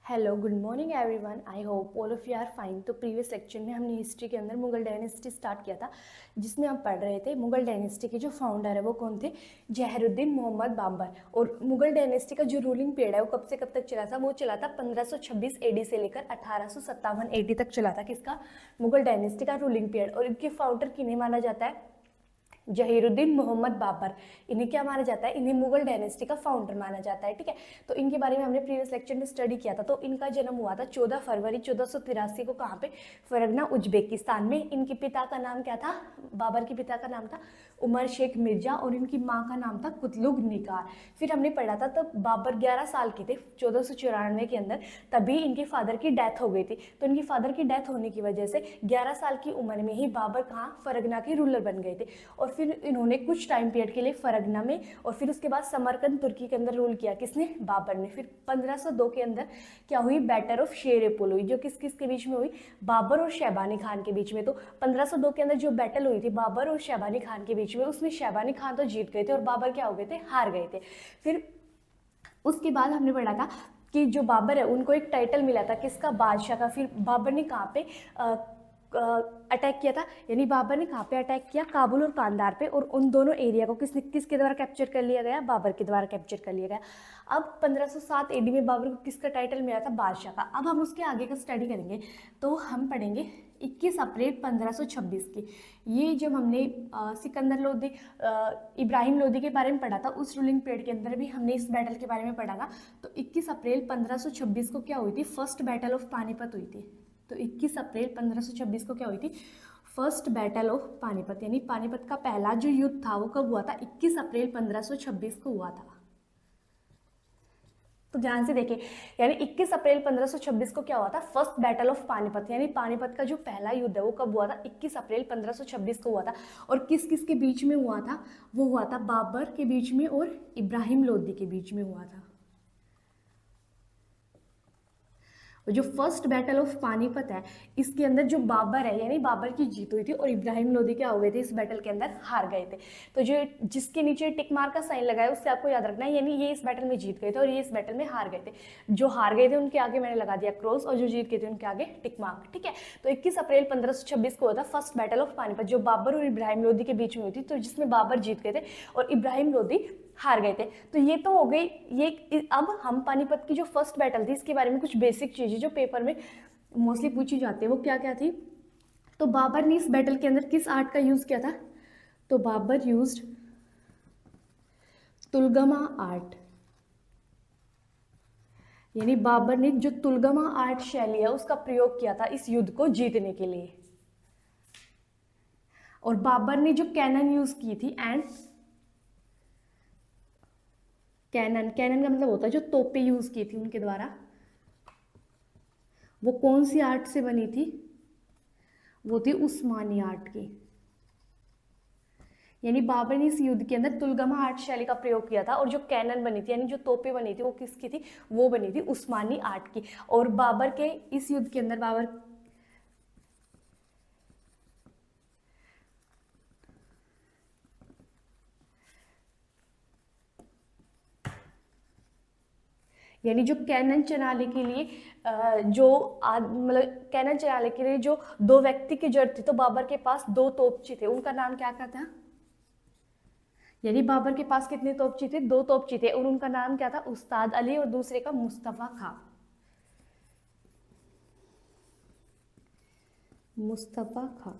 Hello good morning everyone. I hope all of you are fine. तो previous lecture में हमने history के अंदर मुगल डायनेस्टी स्टार्ट किया था, जिसमें हम पढ़ रहे थे मुगल डायनेस्टी के जो फाउंडर है वो कौन थे, जहरुद्दीन मोहम्मद बाबर। और मुगल डायनेस्टी का जो रूलिंग पीरियड है वो कब से कब तक चला था, वो चला था 1526 एडी से लेकर 1857 एडी तक चला था। किसका, मुगल डायनेस्टी का रूलिंग पीरियड। और इनके फाउंडर किन्हें माना जाता है, जहीरुद्दीन मोहम्मद बाबर। इन्हें क्या माना जाता है, इन्हें मुगल डायनेस्टी का फाउंडर माना जाता है। ठीक है, तो इनके बारे में हमने प्रीवियस लेक्चर में स्टडी किया था। तो इनका जन्म हुआ था 14 फरवरी 1483 को। कहाँ पे, फरगना उज्बेकिस्तान में। इनके पिता का नाम क्या था, बाबर के पिता का नाम था उमर शेख मिर्जा और इनकी माँ का नाम था कुतलुग निगार। फिर हमने पढ़ा था तब बाबर 11 साल के थे 1494 के अंदर, तभी इनके फादर की डेथ हो गई थी। तो इनकी फादर की डेथ होने की वजह से 11 साल की उम्र में ही बाबर कहाँ, फरगना के रूलर बन गए थे। और फिर इन्होंने कुछ टाइम पीरियड के लिए फरगना में और फिर उसके बाद समरकंद तुर्की के अंदर रूल किया। किसने, बाबर ने। फिर 1502 के अंदर क्या हुई, बैटल ऑफ शेर-ए-पोल हुई, जो किस किस के बीच में हुई, बाबर और शैबानी खान के बीच में। तो 1502 के अंदर जो बैटल हुई थी बाबर और शैबानी खान के बीच में, उसमें शैबानी खान तो जीत गए थे और बाबर क्या हो गए थे, हार गए थे। फिर उसके बाद हमने पढ़ा था कि जो बाबर है उनको एक टाइटल मिला था, किसका, बादशाह का। फिर बाबर ने कहाँ पे अटैक किया था, यानी बाबर ने कहाँ पे अटैक किया, काबुल और कांधार पे। और उन दोनों एरिया को किसके द्वारा कैप्चर कर लिया गया, बाबर के द्वारा कैप्चर कर लिया गया। अब 1507 एडी में बाबर को किसका टाइटल मिला था, बादशाह का। अब हम उसके आगे का स्टडी करेंगे। तो हम पढ़ेंगे 21 अप्रैल 1526 की। ये जब हमने सिकंदर लोदी, इब्राहिम लोदी के बारे में पढ़ा था, उस रूलिंग पीरियड के अंदर भी हमने इस बैटल के बारे में पढ़ा था। तो 21 अप्रैल 1526 को क्या हुई थी, फर्स्ट बैटल ऑफ पानीपत हुई थी। तो 21 अप्रैल 1526 को क्या हुई थी, फर्स्ट बैटल ऑफ पानीपत। यानी पानीपत का पहला जो युद्ध था वो कब हुआ था, 21 अप्रैल 1526 को हुआ था। तो ध्यान से देखिए, यानी 21 अप्रैल 1526 को क्या हुआ था, फर्स्ट बैटल ऑफ पानीपत। यानी पानीपत का जो पहला युद्ध है वो कब हुआ था, 21 अप्रैल 1526 को हुआ था। और किस किस के बीच में हुआ था, वो हुआ था बाबर के बीच में और इब्राहिम लोदी के बीच में हुआ था। जो फर्स्ट बैटल ऑफ पानीपत है, इसके अंदर जो बाबर है, यानी बाबर की जीत हुई थी और इब्राहिम लोदी क्या हो गए थे, इस बैटल के अंदर हार गए थे। तो जो जिसके नीचे टिक मार्क का साइन लगा है उससे आपको याद रखना है, यानी ये इस बैटल में जीत गए थे और ये इस बैटल में हार गए थे। जो हार गए थे उनके आगे मैंने लगा दिया क्रॉस और जो जीत गए थे उनके आगे टिक मार्क। ठीक है, तो 21 अप्रैल 1526 को होता फर्स्ट बैटल ऑफ पानीपत, जो बाबर और इब्राहिम लोदी के बीच में हुई थी। तो जिसमें बाबर जीत गए थे और इब्राहिम लोदी हार गए थे। तो ये तो हो गई ये। अब हम पानीपत की जो फर्स्ट बैटल थी इसके बारे में कुछ बेसिक चीजें जो पेपर में मोस्टली पूछी जाती है वो क्या क्या थी। तो बाबर ने इस बैटल के अंदर किस आर्ट का यूज किया था, तो बाबर यूज्ड तुलगमा आर्ट। यानी बाबर ने जो तुलगमा आर्ट शैली है उसका प्रयोग किया था इस युद्ध को जीतने के लिए। और बाबर ने जो कैनन यूज की थी एंड कैनन का मतलब होता है जो तोपें यूज की थी उनके द्वारा, वो कौन सी आर्ट से बनी थी, वो थी उस्मानी आर्ट की। यानी बाबर ने इस युद्ध के अंदर तुलगमा आर्ट शैली का प्रयोग किया था और जो कैनन बनी थी यानी जो तोपें बनी थी वो किसकी थी, वो बनी थी उस्मानी आर्ट की। और बाबर के इस युद्ध के अंदर बाबर यानी जो कैनन चलाने के लिए जो मतलब कैनन चलाने के लिए जो दो व्यक्ति की जरूरत थी, तो बाबर के पास दो तोपची थे, उनका नाम क्या था, यानी बाबर के पास कितने तोपची थे, दो तोपची थे और उनका नाम क्या था, उस्ताद अली और दूसरे का मुस्तफा खां। मुस्तफा खां।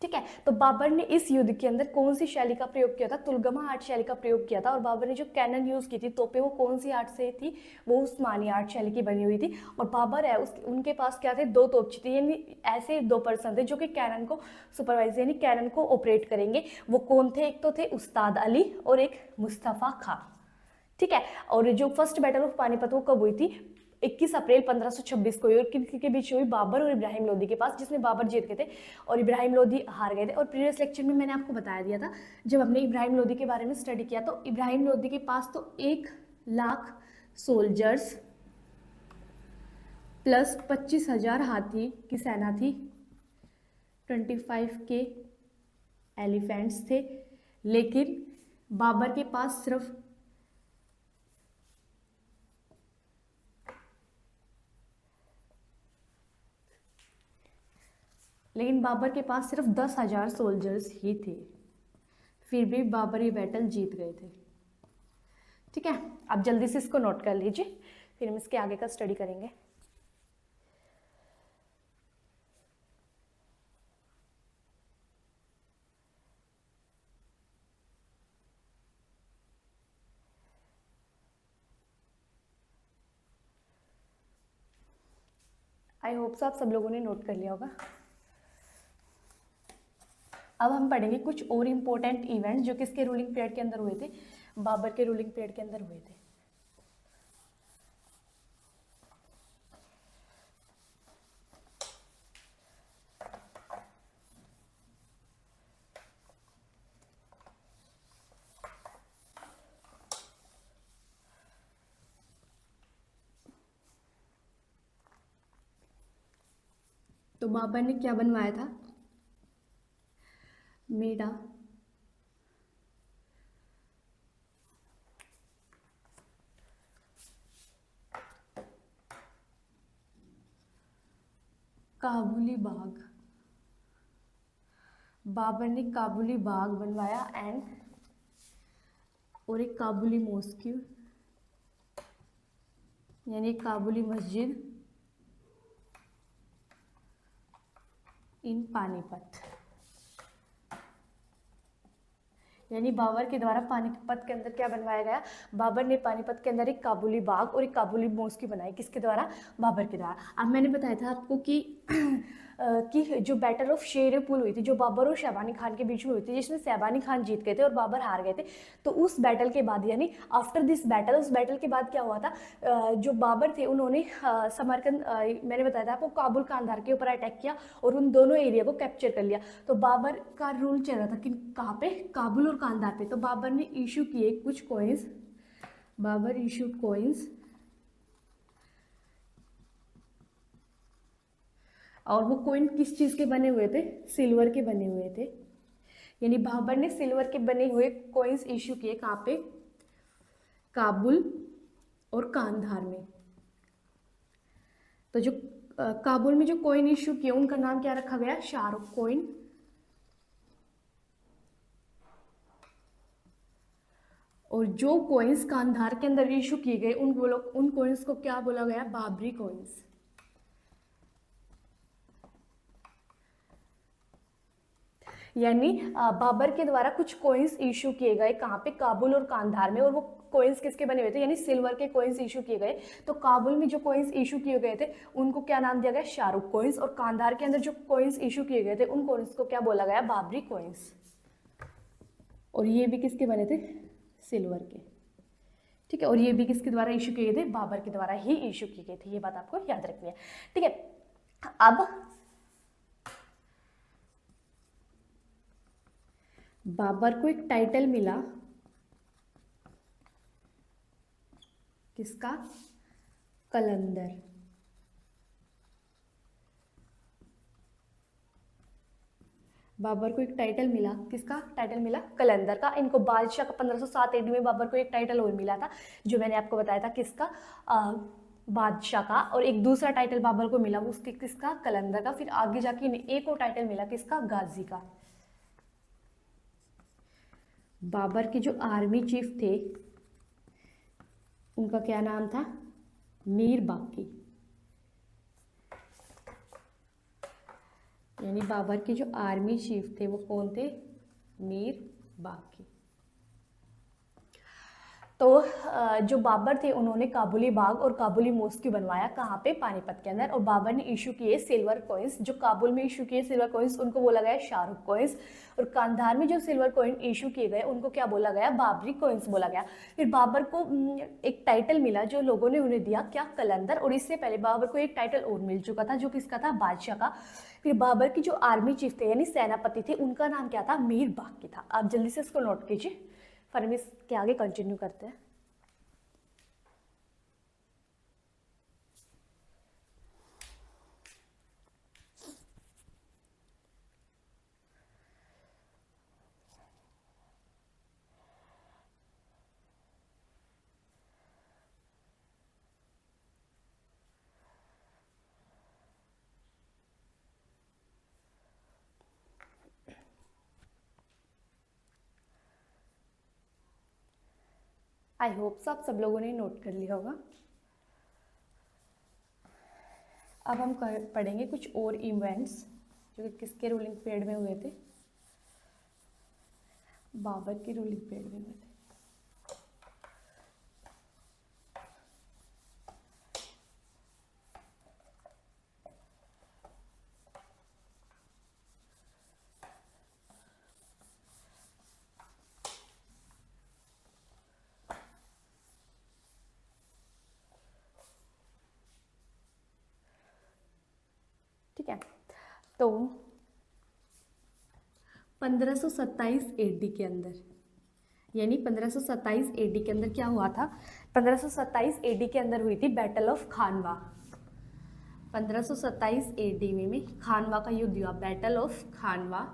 ठीक है, तो बाबर ने इस युद्ध के अंदर कौन सी शैली का प्रयोग किया था, तुलगमा आर्ट शैली का प्रयोग किया था। और बाबर ने जो कैनन यूज की थी तोपे, वो कौन सी आर्ट से थी, वो उस्मानी आर्ट शैली की बनी हुई थी। और बाबर है उनके पास क्या थे, दो तोपची थी, यानी ऐसे दो पर्सन थे जो कि कैनन को सुपरवाइज यानी कैनन को ऑपरेट करेंगे। वो कौन थे, एक तो थे उस्ताद अली और एक मुस्तफा खां। ठीक है, और जो फर्स्ट बैटल ऑफ पानीपत वो कब हुई थी, 21 अप्रैल 1526 को हुई। और किसके बीच हुई, बाबर और इब्राहिम लोदी के पास, जिसमें बाबर जीत गए थे और इब्राहिम लोदी हार गए थे। और प्रीवियस लेक्चर में मैंने आपको बताया दिया था जब हमने इब्राहिम लोदी के बारे में स्टडी किया, तो इब्राहिम लोदी के पास तो 1,00,000 सोल्जर्स प्लस 25,000 हाथी की सेना थी, 25K एलिफेंट्स थे, लेकिन बाबर के पास सिर्फ लेकिन बाबर के पास सिर्फ 10,000 सोल्जर्स ही थे। फिर भी बाबर ये बैटल जीत गए थे। ठीक है, आप जल्दी से इसको नोट कर लीजिए, फिर हम इसके आगे का स्टडी करेंगे। आई होप सो आप सब लोगों ने नोट कर लिया होगा। अब हम पढ़ेंगे कुछ और इम्पोर्टेंट इवेंट जो किसके रूलिंग पीरियड के अंदर हुए थे, बाबर के रूलिंग पीरियड के अंदर हुए थे। तो बाबर ने क्या बनवाया था, मेडा, काबुली बाग। बाबर ने काबुली बाग बनवाया एंड और एक काबुली मॉस्क्यू यानी काबुली मस्जिद इन पानीपत। यानी बाबर के द्वारा पानीपत के अंदर क्या बनवाया गया, बाबर ने पानीपत के अंदर एक काबुली बाग और एक काबुली मॉस्क्यू बनाई। किसके द्वारा, बाबर के द्वारा। अब मैंने बताया था आपको कि जो बैटल ऑफ शेरपुल हुई थी, जो बाबर और शहबानी खान के बीच में हुई थी, जिसमें शहबानी खान जीत गए थे और बाबर हार गए थे, तो उस बैटल के बाद यानी आफ्टर दिस बैटल, उस बैटल के बाद क्या हुआ था, जो बाबर थे उन्होंने समरकंद, मैंने बताया था आपको, काबुल कांधार के ऊपर अटैक किया और उन दोनों एरिया को कैप्चर कर लिया। तो बाबर का रूल चल रहा था कि कहाँ पे, काबुल और कांधार पे। तो बाबर ने इशू किए कुछ कॉइन्स, बाबर इशूड कॉइन्स, और वो कॉइन किस चीज़ के बने हुए थे, सिल्वर के बने हुए थे। यानी बाबर ने सिल्वर के बने हुए कॉइन्स इशू किए, कहाँ पे, काबुल और कांधार में। तो जो काबुल में जो कॉइन इशू किए उनका नाम क्या रखा गया, शाहरुख कॉइन। और जो कॉइन्स कांधार के अंदर इशू किए गए उन कॉइन्स को क्या बोला गया, बाबरी कॉइन्स। यानी बाबर के द्वारा कुछ कॉइन्स इशू किए गए, कहाँ पे, काबुल और कांधार में, और वो कॉइन्स किसके बने हुए थे, यानी सिल्वर के कॉइन्स इशू किए गए। तो काबुल में जो कॉइन्स इशू किए गए थे उनको क्या नाम दिया गया, शाहरुख कॉइन्स, और कांधार के अंदर जो कॉइन्स इशू किए गए थे उन कॉइन्स को क्या बोला गया, बाबरी कॉइन्स। और ये भी किसके बने थे, सिल्वर के। ठीक है, और ये भी किसके द्वारा इशू किए गए थे, बाबर के द्वारा ही इशू किए गए थे। ये बात आपको याद रखनी है। ठीक है, अब बाबर को एक टाइटल मिला, किसका, कलंदर। बाबर को एक टाइटल मिला, किसका टाइटल मिला, कलंदर का। इनको बादशाह का 1507 AD में बाबर को एक टाइटल और मिला था, जो मैंने आपको बताया था, किसका, बादशाह का। और एक दूसरा टाइटल बाबर को मिला, वो उसके किसका, कलंदर का। फिर आगे जाके इन्हें एक और टाइटल मिला, किसका, गाजी का। बाबर के जो आर्मी चीफ थे उनका क्या नाम था, मीर बाकी। यानी बाबर के जो आर्मी चीफ थे वो कौन थे, मीर बाकी। तो जो बाबर थे उन्होंने काबुली बाग और काबुली मॉस्क्यू बनवाया, कहाँ पे, पानीपत के अंदर। और बाबर ने इशू किए सिल्वर कॉइन्स, जो काबुल में इशू किए सिल्वर कॉइन्स उनको बोला गया शाहरुख कॉइन्स, और कांधार में जो सिल्वर कॉइन इशू किए गए उनको क्या बोला गया, बाबरी कॉइन्स बोला गया। फिर बाबर को एक टाइटल मिला जो लोगों ने उन्हें दिया, क्या, कलंदर। और इससे पहले बाबर को एक टाइटल और मिल चुका था, जो किसका था, बादशाह का। फिर बाबर की जो आर्मी चीफ थे यानी सेनापति थे उनका नाम क्या था, मीर बाकी था। आप जल्दी से इसको नोट कीजिए, फिर हम इसके आगे कंटिन्यू करते हैं। आई होप सब लोगों ने नोट कर लिया होगा। अब हम पढ़ेंगे कुछ और इवेंट्स जो कि किसके रूलिंग पीरियड में हुए थे, बाबर की रूलिंग पीरियड में हुए थे। ठीक है, तो 1527 AD के अंदर, यानी 1527 AD के अंदर क्या हुआ था, 1527 AD के अंदर हुई थी बैटल ऑफ खानवा। 1527 AD में खानवा का युद्ध हुआ, बैटल ऑफ खानवा,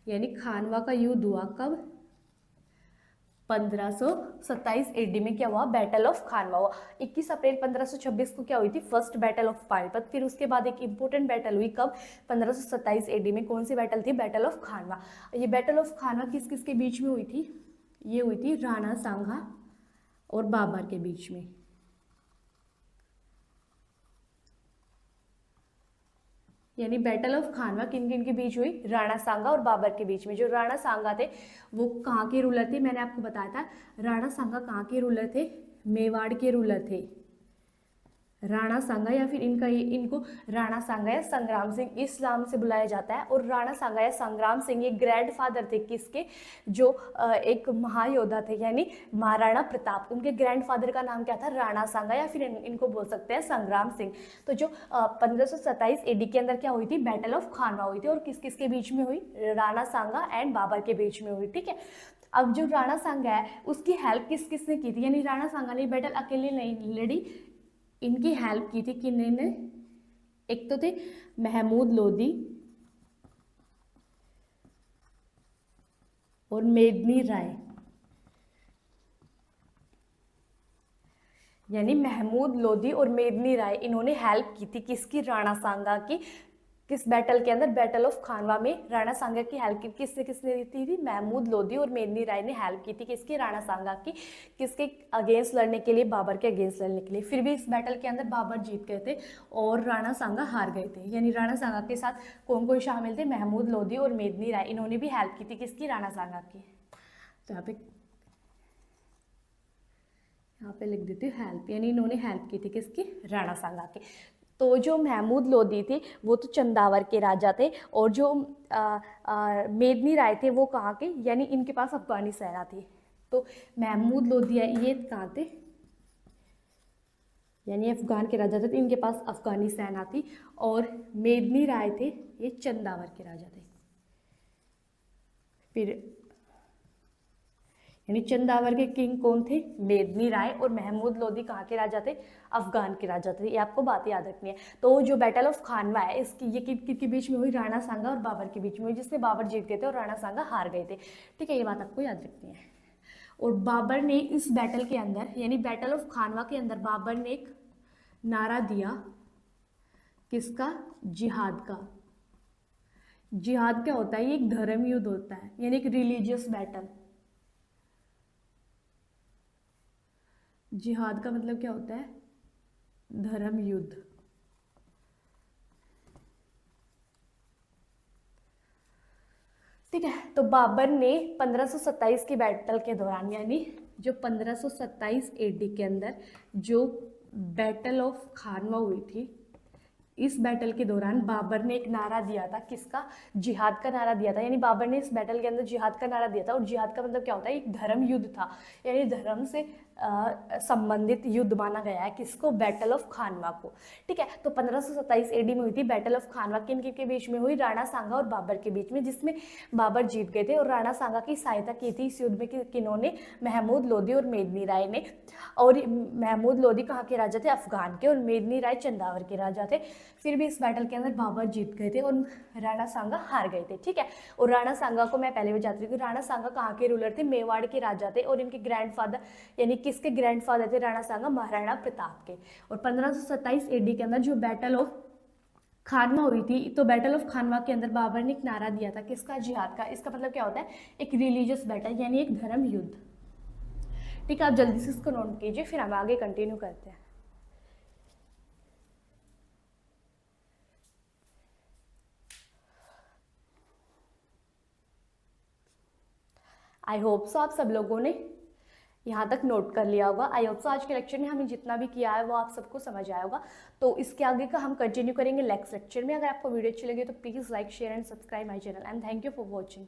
यानी खानवा का युद्ध हुआ कब, 1527 AD में क्या हुआ, बैटल ऑफ खानवा हुआ। 21 अप्रैल 1526 को क्या हुई थी, फर्स्ट बैटल ऑफ पानीपत। फिर उसके बाद एक इंपॉर्टेंट बैटल हुई कब, 1527 AD में। कौन सी बैटल थी, बैटल ऑफ खानवा। ये बैटल ऑफ खानवा किस किस के बीच में हुई थी, ये हुई थी राणा सांगा और बाबर के बीच में। यानी बैटल ऑफ खानवा किन किन के बीच हुई, राणा सांगा और बाबर के बीच में। जो राणा सांगा थे वो कहाँ के रूलर थे, मैंने आपको बताया था राणा सांगा कहाँ के रूलर थे, मेवाड़ के रूलर थे। राणा सांगा या फिर इनको राणा सांगा या संग्राम सिंह इस नाम से बुलाया जाता है। और राणा सांगा या संग्राम सिंह ये ग्रैंडफादर थे किसके, जो एक महायोद्धा थे, यानी महाराणा प्रताप। उनके ग्रैंडफादर का नाम क्या था, राणा सांगा या फिर इनको बोल सकते हैं संग्राम सिंह। तो जो 1527 AD के अंदर क्या हुई थी, बैटल ऑफ खानवा हुई थी। और किस किस के बीच में हुई, राणा सांगा एंड बाबर के बीच में हुई। ठीक है, अब जो राणा सांगा है उसकी हेल्प किस किसने की थी, यानी राणा सांगा ने बैटल अकेले नहीं लड़ी, इनकी हेल्प की थी किन्होंने, एक तो थे महमूद लोदी और मेदिनी राय। यानी महमूद लोदी और मेदिनी राय इन्होंने हेल्प की थी किसकी, राणा सांगा की। किस बैटल के अंदर, बैटल ऑफ खानवा में राणा सांगा की हेल्प की किसने किसने दी थी, महमूद लोदी और मेदिनी राय ने हेल्प की थी किसकी, राणा सांगा की। किसके अगेंस्ट लड़ने के लिए, बाबर के अगेंस्ट लड़ने के लिए। फिर भी इस बैटल के अंदर बाबर जीत गए थे और राणा सांगा हार गए थे। यानी राणा सांगा के साथ कौन कौन शामिल थे, महमूद लोदी और मेदिनी राय, इन्होंने भी हेल्प की थी किसकी, राणा सांगा की। तो यहाँ पे लिख देती हूँ हेल्प, यानी इन्होंने हेल्प की थी किसकी, राणा सांगा की। तो जो महमूद लोदी थे वो तो चंदावर के राजा थे, और जो मेदिनी राय थे वो कहाँ के, यानी इनके पास अफगानी सेना थी। तो महमूद लोदी ये कहाँ थे, यानी अफगान के राजा थे, तो इनके पास अफगानी सेना थी। और मेदिनी राय थे ये चंदावर के राजा थे। फिर यानी चंदावर के किंग कौन थे, मेदिनी राय। और महमूद लोदी कहाँ के राजा थे, अफगान के राजा थे। ये आपको बात याद रखनी है। तो जो बैटल ऑफ खानवा है इसकी ये किसके बीच में हुई, राणा सांगा और बाबर के बीच में हुई, जिसमें बाबर जीत गए थे और राणा सांगा हार गए थे। ठीक है, ये बात आपको याद रखनी है। और बाबर ने इस बैटल के अंदर, यानी बैटल ऑफ खानवा के अंदर बाबर ने एक नारा दिया किसका, जिहाद का। जिहाद क्या होता है, ये एक धर्म युद्ध होता है, यानी एक रिलीजियस बैटल। जिहाद का मतलब क्या होता है, धर्म युद्ध। ठीक है, तो बाबर ने 1527 की बैटल के दौरान, यानी जो 1527 AD के अंदर जो बैटल ऑफ खानवा हुई थी, इस बैटल के दौरान बाबर ने एक नारा दिया था किसका, जिहाद का नारा दिया था। यानी बाबर ने इस बैटल के अंदर जिहाद का नारा दिया था। और जिहाद का मतलब क्या होता है, एक धर्म युद्ध था, यानी धर्म से संबंधित युद्ध माना गया है किसको, बैटल ऑफ खानवा को। ठीक है, तो 1527 AD में हुई थी बैटल ऑफ खानवा। किन किन के बीच में हुई, राणा सांगा और बाबर के बीच में, जिसमें बाबर जीत गए थे। और राणा सांगा की सहायता की थी इस युद्ध में किन्होंने, महमूद लोदी और मेदिनी राय ने। और महमूद लोदी कहाँ के राजा थे, अफगान के, और मेदिनी राय चंदावर के राजा थे। फिर भी इस बैटल के अंदर बाबर जीत गए थे और राणा सांगा हार गए थे। ठीक है, और राणा सांगा को मैं पहले भी बताती हूँ, राणा सांगा कहाँ के रूलर थे, मेवाड़ के राजा थे। और इनके ग्रैंडफादर, यानी किसके ग्रैंडफादर थे, राणा सांगा महाराणा प्रताप के। और 1527 AD के अंदर जो बैटल ऑफ खानवा हुई थी, तो बैटल ऑफ खानवा के अंदर बाबर ने एक नारा दिया था किसका, जिहाद का। इसका मतलब क्या होता है, एक रिलीजियस बैटल यानी एक धर्म युद्ध। ठीक है, आप जल्दी से इसको नोट कीजिए, फिर हम आगे कंटिन्यू करते हैं। आई होप सो आप सब लोगों ने यहाँ तक नोट कर लिया होगा। आई होप सो आज के लेक्चर में हमने जितना भी किया है वो आप सबको समझ आया होगा। तो इसके आगे का हम कंटिन्यू करेंगे नेक्स्ट लेक्चर में। अगर आपको वीडियो अच्छी लगी तो please like share and subscribe my channel and thank you for watching.